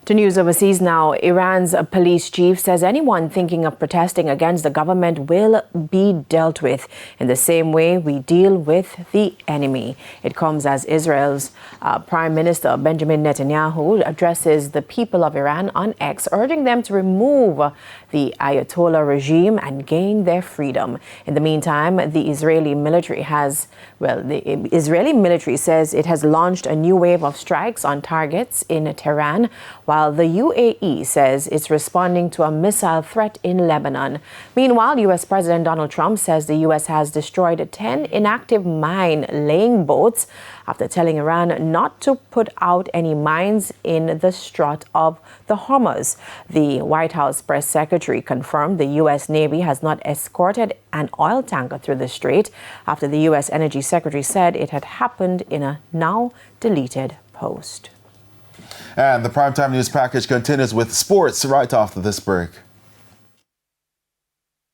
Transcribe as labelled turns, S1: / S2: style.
S1: To news overseas now, Iran's police chief says anyone thinking of protesting against the government will be dealt with in the same way we deal with the enemy. It comes as Israel's Prime Minister Benjamin Netanyahu addresses the people of Iran on X, urging them to remove the Ayatollah regime and gain their freedom. In the meantime, the Israeli military says it has launched a new wave of strikes on targets in Tehran, while the UAE says it's responding to a missile threat in Lebanon. Meanwhile, U.S. President Donald Trump says the U.S. has destroyed 10 inactive mine-laying boats after telling Iran not to put out any mines in the Strait of the Hormuz. The White House press secretary confirmed the U.S. Navy has not escorted an oil tanker through the strait after the U.S. Energy Secretary said it had happened in a now-deleted post.
S2: And the Primetime News package continues with sports right after this break.